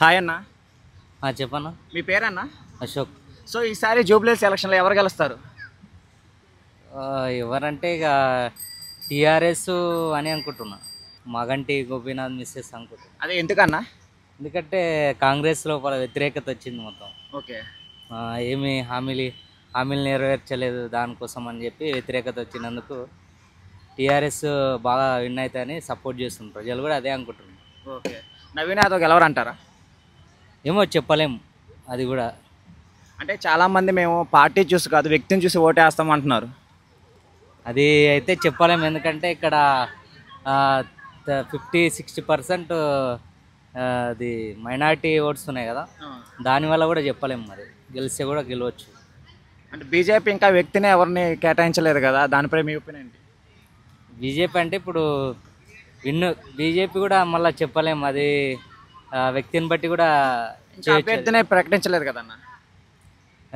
Hi అన్న. చెప్పన్నా. మీ పేరన్నా? Ashok. So ఈసారి జూబ్లీహిల్స్ ఎలక్షన్లో ఎవరు గెలుస్తారు? ఎవరంటే ఇక టీఆర్ఎస్ అని అనుకుంటున్నా. మాగంటి గోపీనాథ్ మిస్సెస్ అనుకుంటున్నా. అదే ఎందుకన్నా? ఎందుకంటే కాంగ్రెస్ లోపల వ్యతిరేకత వచ్చింది మొత్తం. ఓకే. ఏమి హామీలు నెరవేర్చలేదు, దానికోసం అని చెప్పి వ్యతిరేకత వచ్చినందుకు టీఆర్ఎస్ బాగా విన్ అవుతాయని సపోర్ట్ చేస్తున్నారు. ప్రజలు కూడా అదే అనుకుంటున్నారు. ఓకే. నవీన్ యాదవ్ గెలవరంటారా? ఏమో చెప్పలేము అది కూడా. అంటే చాలామంది మేము పార్టీ చూసి కాదు వ్యక్తిని చూసి ఓటేస్తాం అంటున్నారు. అది అయితే చెప్పలేము, ఎందుకంటే ఇక్కడ 50-60% అది మైనారిటీ ఓట్స్ ఉన్నాయి కదా, దానివల్ల కూడా చెప్పలేము. మరి గెలిస్తే కూడా గెలవచ్చు. అంటే బీజేపీ ఇంకా వ్యక్తిని ఎవరిని కేటాయించలేదు కదా, దానిపై మీ ఒపీనియన్ ఏంటి? బీజేపీ అంటే ఇప్పుడు బీజేపీ కూడా మళ్ళీ చెప్పలేము, అది వ్యక్తిని బట్టి కూడా అభ్యర్థిని ప్రకటించలేదు కదన్న.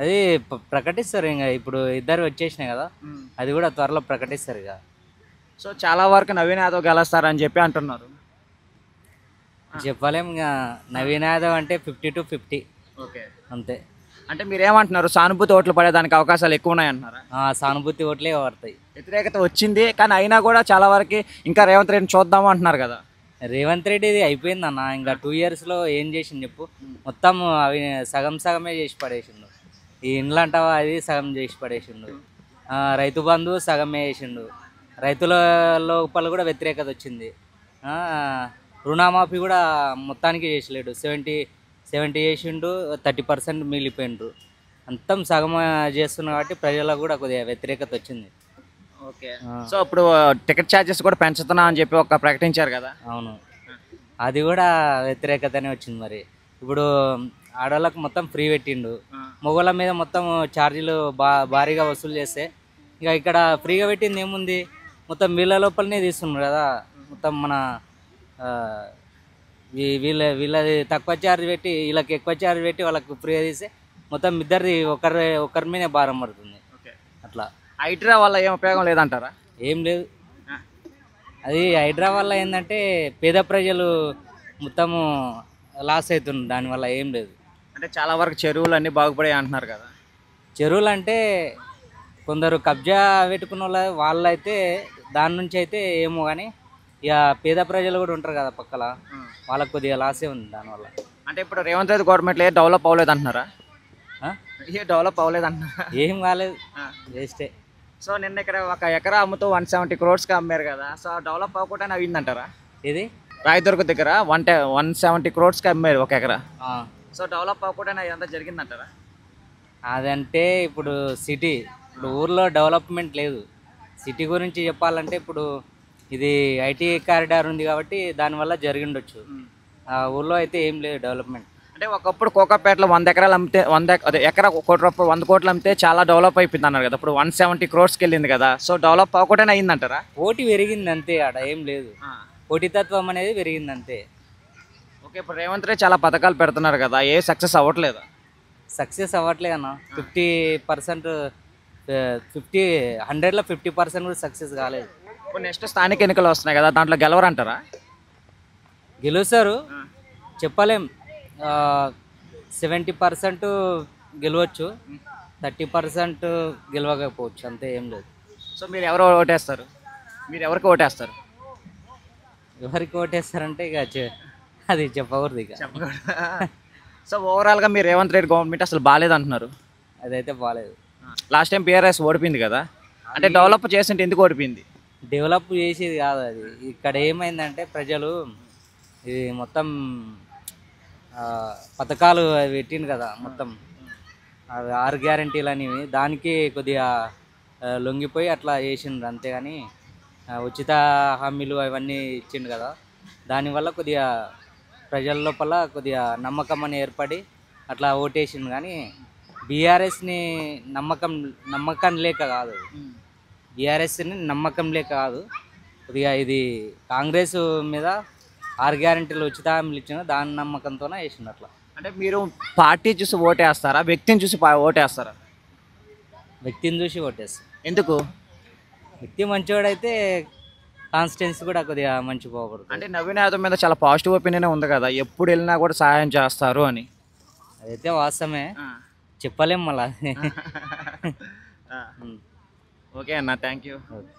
అది ప్రకటిస్తారు. ఇంకా ఇప్పుడు ఇద్దరు వచ్చేసినాయి కదా, అది కూడా త్వరలో ప్రకటిస్తారు ఇక. సో చాలా వరకు నవీన్ యాదవ్ గెలుస్తారని చెప్పి అంటున్నారు. చెప్పలేము ఇక. నవీన్ యాదవ్ అంటే 50-50 ఓకే అంతే. అంటే మీరు ఏమంటున్నారు? సానుభూతి ఓట్లు పడేదానికి అవకాశాలు ఎక్కువ ఉన్నాయంటున్నారా? సానుభూతి ఓట్లే పడతాయి. వ్యతిరేకత వచ్చింది కానీ అయినా కూడా చాలా వరకు ఇంకా రేవంత్ రెడ్డిని చూద్దాము అంటున్నారు కదా. రేవంత్ రెడ్డి ఇది అయిపోయింది అన్న. ఇంకా 2 yearsలో ఏం చేసిండు చెప్పు? మొత్తం అవి సగమే చేసి పడేసిండు. ఈ ఇండ్లు అంటావా, అది సగం చేసి పడేసిండు. రైతు బంధు సగమే చేసిండు. రైతుల లోపల కూడా వ్యతిరేకత వచ్చింది. రుణమాఫీ కూడా మొత్తానికి చేసలేడు. 70 చేసిండు, 30% మిగిలిపోయిండ్రు. అంతం సగం చేస్తున్నారు కాబట్టి ప్రజలకు కూడా కొద్దిగా వ్యతిరేకత వచ్చింది. ఓకే. సో ఇప్పుడు టికెట్ ఛార్జెస్ కూడా పెంచుతున్నా అని చెప్పి ఒక ప్రకటించారు కదా. అవును, అది కూడా వ్యతిరేకతనే వచ్చింది. మరి ఇప్పుడు ఆడవాళ్ళకు మొత్తం ఫ్రీ పెట్టిండు, మొగోళ్ళ మీద మొత్తం ఛార్జీలు భారీగా వసూలు చేస్తే ఇక ఇక్కడ ఫ్రీగా పెట్టింది ఏముంది? మొత్తం వీళ్ళ లోపలనే తీస్తున్నారు కదా. మొత్తం మన వీళ్ళది తక్కువ ఛార్జ్ పెట్టి వీళ్ళకి ఎక్కువ ఛార్జ్ పెట్టి వాళ్ళకి ఫ్రీగా తీస్తే మొత్తం ఇద్దరిది ఒకరి మీదే భారం పడుతుంది. అట్లా హైడ్రా వల్ల ఏం ఉపయోగం లేదంటారా? ఏం లేదు. అది హైడ్రా వల్ల ఏంటంటే పేద ప్రజలు మొత్తము లాస్ అవుతున్నారు. దానివల్ల ఏం లేదు. అంటే చాలా వరకు చెరువులు అన్నీ బాగుపడాయి అంటున్నారు కదా. చెరువులు అంటే కొందరు కబ్జా పెట్టుకున్న వాళ్ళైతే దాని నుంచి అయితే ఏమో, కానీ ఇక పేద ప్రజలు కూడా ఉంటారు కదా పక్కల, వాళ్ళకి కొద్దిగా లాసే ఉంది దానివల్ల. అంటే ఇప్పుడు రేవంత్ రెడ్డి గవర్నమెంట్లో ఏ డెవలప్ అవ్వలేదు అంటున్నారా? ఏ డెవలప్ అవ్వలేదు అంటున్నారా? ఏం కాలేదు, వేస్టే. సో నిన్న ఇక్కడ ఒక ఎకరా అమ్ముతూ 170 crores అమ్మారు కదా. సో డెవలప్ అవ్వకుండా అయిందంటారా? ఇది రాయదుర్గ దగ్గర 170 crores అమ్మారు ఒక ఎకరా. సో డెవలప్ అవ్వకుండా ఇదంతా జరిగిందంటారా? అదంటే ఇప్పుడు సిటీ, ఇప్పుడు ఊర్లో డెవలప్మెంట్ లేదు. సిటీ గురించి చెప్పాలంటే ఇప్పుడు ఇది ఐటీ కారిడార్ ఉంది కాబట్టి దానివల్ల జరిగిండొచ్చు. ఆ ఊర్లో అయితే ఏం లేదు డెవలప్మెంట్. అంటే ఒకప్పుడు కోకాపేటలో 100 ఎకరాలు అమ్మితే ఎకరా 1 కోటి రూపాయలు 100 కోట్లు అమ్మితే చాలా డెవలప్ అయిపోయింది అన్నారు కదా. ఇప్పుడు 170 crores వెళ్ళింది కదా. సో డెవలప్ అవ్వకుండా అయిందంటారా? పోటీ పెరిగింది అంతే, ఆడ ఏం లేదు. పోటీతత్వం అనేది పెరిగింది అంతే. ఓకే. ఇప్పుడు రేవంత్ రెడ్డి చాలా పథకాలు పెడుతున్నారు కదా, ఏ సక్సెస్ అవ్వట్లేదు? సక్సెస్ అవ్వట్లేదు అన్న. 50%, 100లో 50% కూడా సక్సెస్ కాలేదు. ఇప్పుడు నెక్స్ట్ స్థానిక ఎన్నికలు వస్తున్నాయి కదా, దాంట్లో గెలవరంటారా? గెలుస్తారు, చెప్పలేం. 70% గెలవచ్చు, 30% గెలవకపోవచ్చు, అంతే, ఏం లేదు. సో మీరు ఎవరు ఓటేస్తారు? మీరు ఎవరికి ఓటేస్తారు? ఎవరికి ఓటేస్తారంటే ఇక అది చెప్పకూడదు ఇక. సో ఓవరాల్గా మీరు రేవంత్ రెడ్డి గవర్నమెంట్ అసలు బాగాలేదు అంటున్నారు. అదైతే బాగాలేదు. లాస్ట్ టైం బీఆర్ఎస్ ఓడిపోయింది కదా, అంటే డెవలప్ చేసింటే ఎందుకు ఓడిపోయింది? డెవలప్ చేసేది కాదు అది. ఇక్కడ ఏమైందంటే ప్రజలు ఇది మొత్తం పథకాలు పెట్టిండు కదా, మొత్తం 6 గ్యారెంటీలు అనేవి, దానికి కొద్దిగా లొంగిపోయి అట్లా చేసిండ్రు అంతేగాని ఉచిత హామీలు అవన్నీ ఇచ్చిండు కదా, దానివల్ల కొద్దిగా ప్రజల లోపల కొద్దిగా నమ్మకం అని ఏర్పడి అట్లా ఓటేసిండు. కానీ బీఆర్ఎస్ని నమ్మకం లేక కాదు, బీఆర్ఎస్ని నమ్మకం లేక కాదు, కొద్దిగా ఇది కాంగ్రెస్ మీద 6 గ్యారెంటీలు ఉచిత హామీలు ఇచ్చిన దాని నమ్మకంతోనే వేసిండు అట్లా. అంటే మీరు పార్టీ చూసి ఓటేస్తారా, వ్యక్తిని చూసి ఓటేస్తారా? వ్యక్తిని చూసి ఓటేస్తాం. ఎందుకు? వ్యక్తి మంచివాడైతే కాన్స్టిట్యున్సీ కూడా కొద్దిగా మంచి పోకూడదు. అంటే నవీన్ యాదవ్ మీద చాలా పాజిటివ్ ఒపీనియన్ ఉంది కదా, ఎప్పుడు వెళ్ళినా కూడా సహాయం చేస్తారు అని. అదైతే వాస్తవమే, చెప్పలేం మళ్ళా. ఓకే అన్న, థ్యాంక్ యూ. ఓకే.